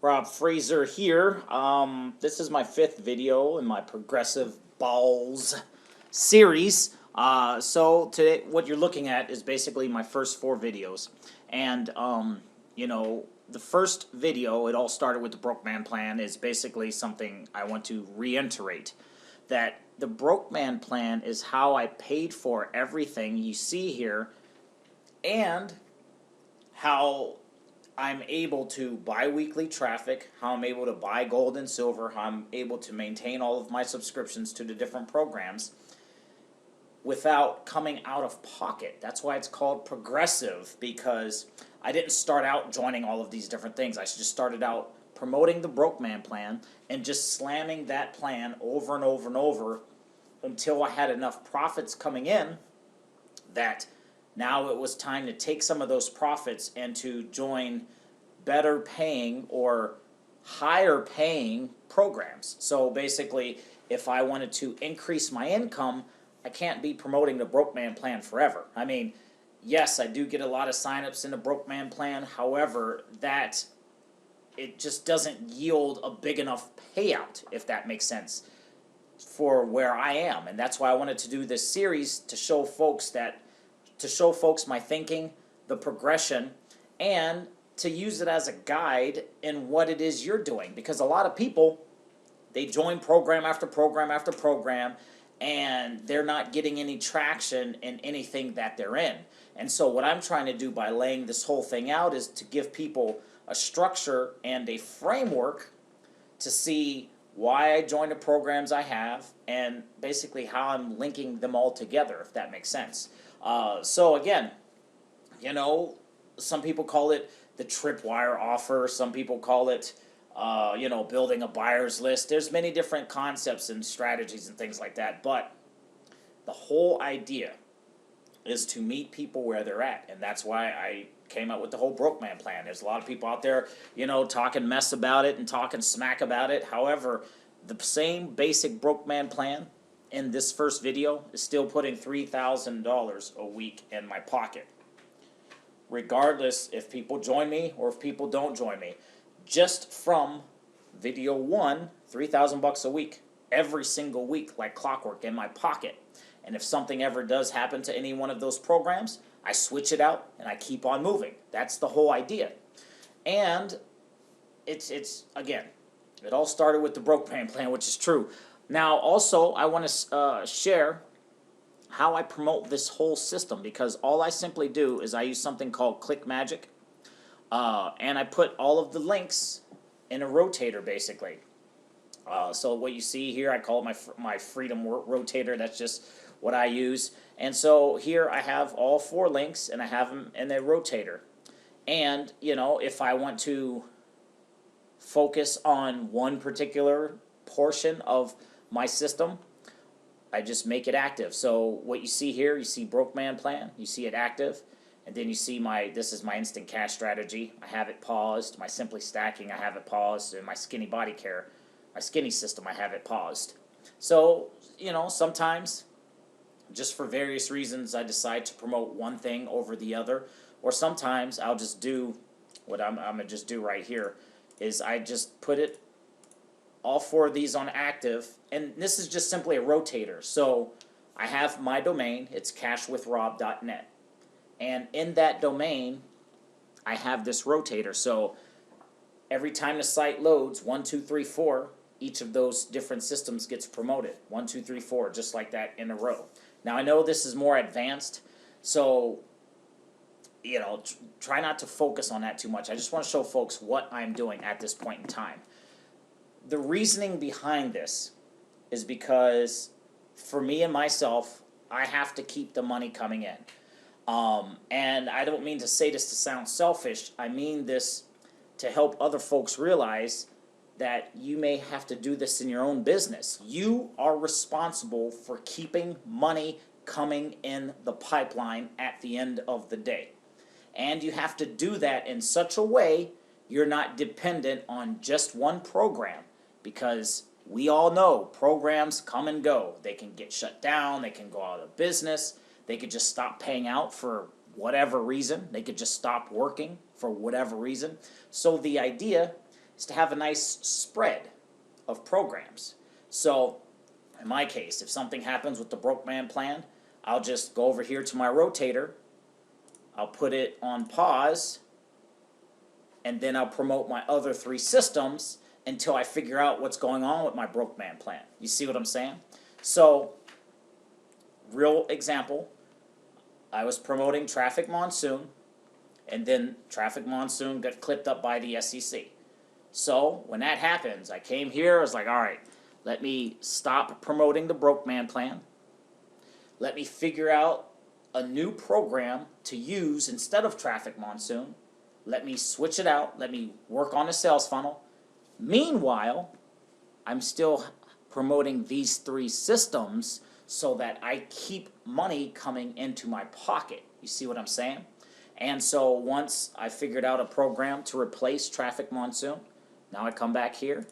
Rob Fraser here. This is my fifth video in my Progressive Balls series. So today, what you're looking at is basically my first four videos, and the first video, it all started with the Broke Man Plan, is basically something I want to reiterate. That the Broke Man Plan is how I paid for everything you see here, and how I'm able to buy weekly traffic, how I'm able to buy gold and silver, how I'm able to maintain all of my subscriptions to the different programs without coming out of pocket. That's why it's called progressive, because I didn't start out joining all of these different things. I just started out promoting the Broke Man Plan and just slamming that plan over and over and over until I had enough profits coming in that now it was time to take some of those profits and to join better paying or higher paying programs. So basically, if I wanted to increase my income, I can't be promoting the Broke Man Plan forever. I mean, yes, I do get a lot of signups in the Broke Man Plan. However, that it just doesn't yield a big enough payout, if that makes sense, for where I am. And that's why I wanted to do this series to show folks my thinking, the progression, and to use it as a guide in what it is you're doing. Because a lot of people, they join program after program after program, and they're not getting any traction in anything that they're in. And so what I'm trying to do by laying this whole thing out is to give people a structure and a framework to see why I joined the programs I have, and basically how I'm linking them all together, if that makes sense. So again, some people call it the tripwire offer. Some people call it, building a buyer's list. There's many different concepts and strategies and things like that. But the whole idea is to meet people where they're at. And that's why I came up with the whole Broke Man Plan. There's a lot of people out there, talking mess about it and talking smack about it. However, the same basic Broke Man Plan in this first video is still putting $3,000 a week in my pocket, regardless if people join me or if people don't join me. Just from video one, $3,000 a week, every single week, like clockwork, in my pocket. And if something ever does happen to any one of those programs, I switch it out and I keep on moving. That's the whole idea. And it's again, it all started with the Broke Man Plan, which is true. Now, also, I want to share how I promote this whole system, because all I simply do is I use something called ClickMagick, and I put all of the links in a rotator, basically. So what you see here, I call it my Freedom Rotator. That's just what I use. And so here I have all four links, and I have them in a rotator. And, if I want to focus on one particular portion of my system, I just make it active. So what you see here, you see Broke Man Plan, you see it active, and then you see this is my instant cash strategy. I have it paused. My Simply Stacking, I have it paused, and my Skinny Body Care, my Skinny System, I have it paused. So, sometimes, just for various reasons, I decide to promote one thing over the other, or sometimes I'll just do what I'm going to just do right here, is I just put it all four of these on active, and this is just simply a rotator. So I have my domain, it's cashwithrob.net, and in that domain I have this rotator. So every time the site loads, 1, 2, 3, 4, each of those different systems gets promoted. 1, 2, 3, 4, just like that in a row. Now I know this is more advanced, so try not to focus on that too much. I just want to show folks what I'm doing at this point in time. The reasoning behind this is because for me and myself, I have to keep the money coming in. And I don't mean to say this to sound selfish. I mean this to help other folks realize that you may have to do this in your own business. You are responsible for keeping money coming in the pipeline at the end of the day. And you have to do that in such a way you're not dependent on just one program. Because we all know programs come and go. They can get shut down, they can go out of business, they could just stop paying out for whatever reason, they could just stop working for whatever reason. So the idea is to have a nice spread of programs. So in my case, if something happens with the broke man plan, I'll just go over here to my rotator, I'll put it on pause, and then I'll promote my other 3 systems until I figure out what's going on with my broke man plan. You see what I'm saying? So, real example, I was promoting Traffic Monsoon, and then Traffic Monsoon got clipped up by the SEC. So, when that happens, I came here, I was like, all right, let me stop promoting the broke man plan. Let me figure out a new program to use instead of Traffic Monsoon. Let me switch it out. Let me work on a sales funnel. Meanwhile, I'm still promoting these 3 systems so that I keep money coming into my pocket. You see what I'm saying? And so once I figured out a program to replace Traffic Monsoon, now I come back here,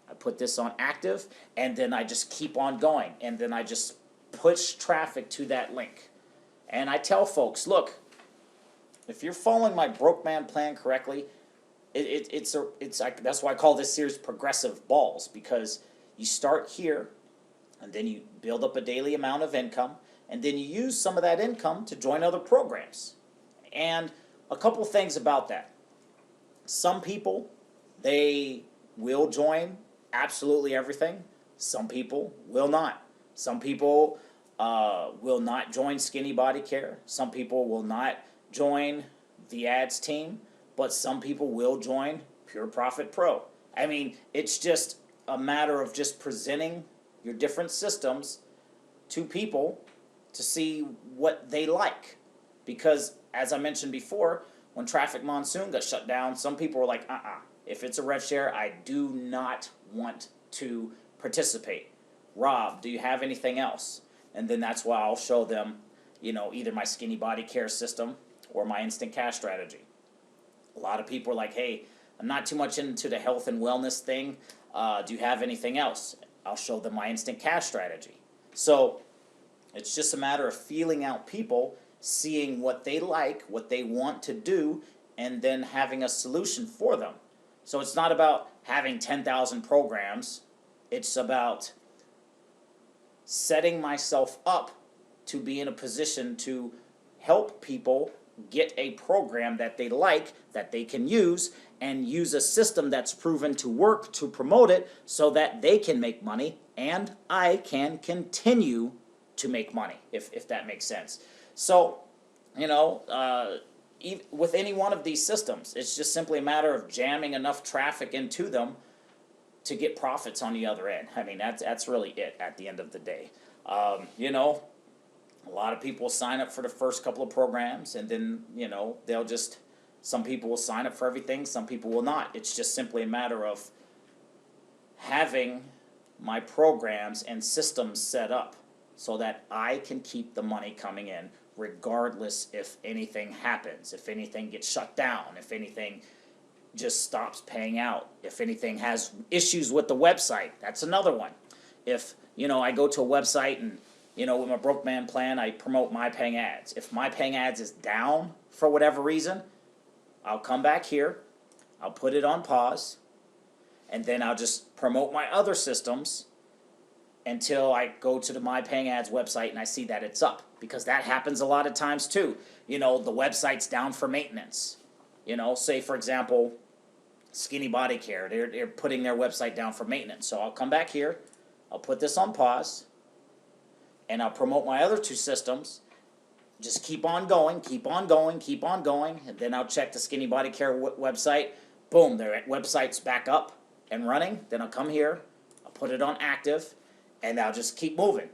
I put this on active, and then I just keep on going. And then I just push traffic to that link. And I tell folks, look, if you're following my broke man plan correctly, that's why I call this series Progressive Balls, because you start here, and then you build up a daily amount of income, and then you use some of that income to join other programs. And a couple things about that. Some people, they will join absolutely everything. Some people will not. Some people will not join Skinny Body Care. Some people will not join the ads team, but some people will join Pure Profit Pro. I mean, it's just a matter of just presenting your different systems to people to see what they like. Because, as I mentioned before, when Traffic Monsoon got shut down, some people were like, if it's a rev share, I do not want to participate. Rob, do you have anything else? And then that's why I'll show them, either my Skinny Body Care system or my instant cash strategy. A lot of people are like, hey, I'm not too much into the health and wellness thing. Do you have anything else? I'll show them my instant cash strategy. So it's just a matter of feeling out people, seeing what they like, what they want to do, and then having a solution for them. So it's not about having 10,000 programs. It's about setting myself up to be in a position to help people get a program that they like, that they can use, and use a system that's proven to work to promote it so that they can make money and I can continue to make money, if that makes sense. So, with any one of these systems, it's just simply a matter of jamming enough traffic into them to get profits on the other end. I mean, that's really it at the end of the day. A lot of people sign up for the first couple of programs, and then, some people will sign up for everything, some people will not. It's just simply a matter of having my programs and systems set up so that I can keep the money coming in regardless if anything happens, if anything gets shut down, if anything just stops paying out, if anything has issues with the website. That's another one. If, I go to a website and, with my broke man plan, I promote My Paying Ads. If My Paying Ads is down for whatever reason, I'll come back here, I'll put it on pause, and then I'll just promote my other systems until I go to the My Paying Ads website and I see that it's up. Because that happens a lot of times too. The website's down for maintenance. Say for example, Skinny Body Care, they're putting their website down for maintenance. So I'll come back here, I'll put this on pause, and I'll promote my other 2 systems. Just keep on going, keep on going, keep on going, and then I'll check the Skinny Body Care website. Boom, their website's back up and running. Then I'll come here, I'll put it on active, and I'll just keep moving.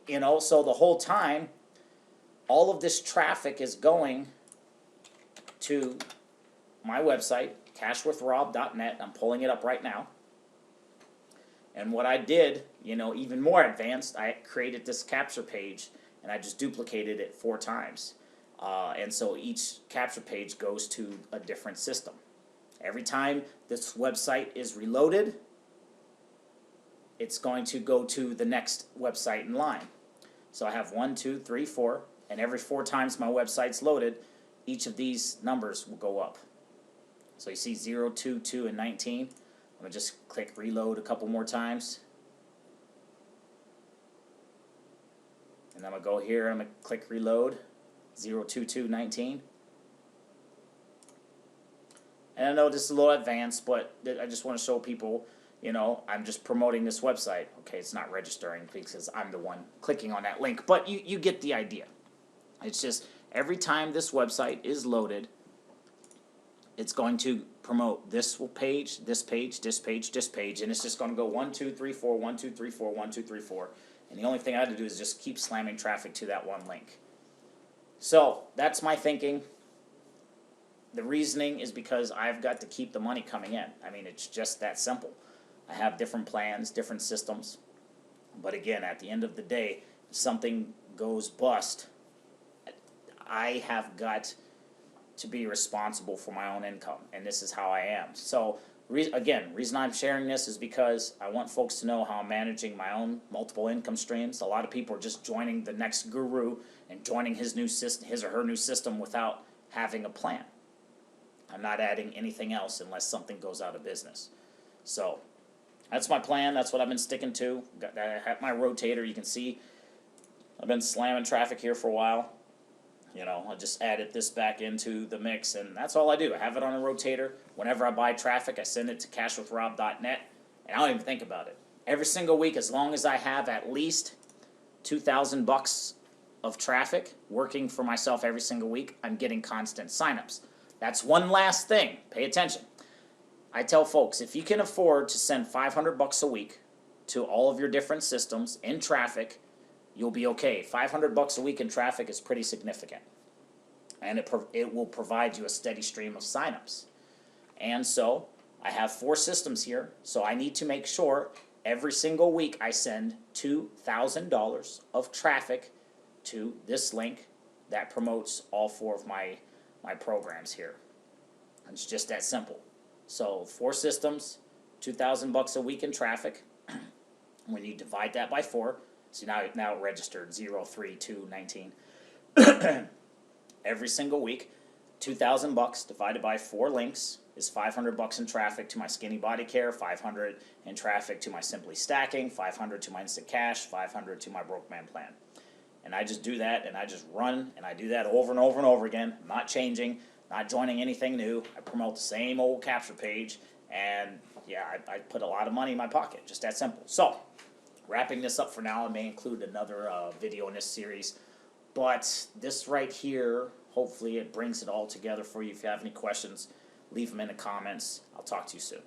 So the whole time, all of this traffic is going to my website, cashwithrob.net. I'm pulling it up right now. And what I did, even more advanced, I created this capture page, and I just duplicated it 4 times. And so each capture page goes to a different system. Every time this website is reloaded, it's going to go to the next website in line. So I have 1, 2, 3, 4, and every 4 times my website's loaded, each of these numbers will go up. So you see 0, 2, 2, and 19. I'm going to just click reload a couple more times. And I'm going to go here, I'm going to click reload, 0, 2, 2, 19. And I know this is a little advanced, but I just want to show people, you know, I'm just promoting this website. Okay, it's not registering because I'm the one clicking on that link, but you get the idea. It's just every time this website is loaded, it's going to promote this page, this page, this page, this page, and it's just going to go 1, 2, 3, 4, 1, 2, 3, 4, 1, 2, 3, 4. And the only thing I have to do is just keep slamming traffic to that one link. So that's my thinking. The reasoning is because I've got to keep the money coming in. I mean, it's just that simple. I have different plans, different systems. But again, at the end of the day, if something goes bust, I have got to be responsible for my own income. And this is how I am. So, again, reason I'm sharing this is because I want folks to know how I'm managing my own multiple income streams. A lot of people are just joining the next guru and joining his or her new system without having a plan. I'm not adding anything else unless something goes out of business. So that's my plan. That's what I've been sticking to. I have my rotator. You can see I've been slamming traffic here for a while. You know, I just added this back into the mix, and that's all I do. I have it on a rotator. Whenever I buy traffic, I send it to cashwithrob.net, and I don't even think about it. Every single week, as long as I have at least $2,000 of traffic working for myself every single week, I'm getting constant signups. That's one last thing. Pay attention. I tell folks, if you can afford to send $500 a week to all of your different systems in traffic, you'll be okay. $500 a week in traffic is pretty significant. And it will provide you a steady stream of signups. And so I have 4 systems here, so I need to make sure every single week I send $2,000 of traffic to this link that promotes all 4 of my programs here. It's just that simple. So 4 systems, $2,000 a week in traffic. When you divide that by 4, so now it registered 0, 3, 2, 19. Every single week, $2,000 divided by 4 links is $500 in traffic to my Skinny Body Care, $500 in traffic to my Simply Stacking, $500 to my Instant Cash, $500 to my Broke Man Plan. And I just do that, and I just run, and I do that over and over and over again. I'm not changing, not joining anything new. I promote the same old capture page, and yeah, I put a lot of money in my pocket. Just that simple. So, wrapping this up for now. I may include another video in this series, but this right here, hopefully it brings it all together for you. If you have any questions, leave them in the comments. I'll talk to you soon.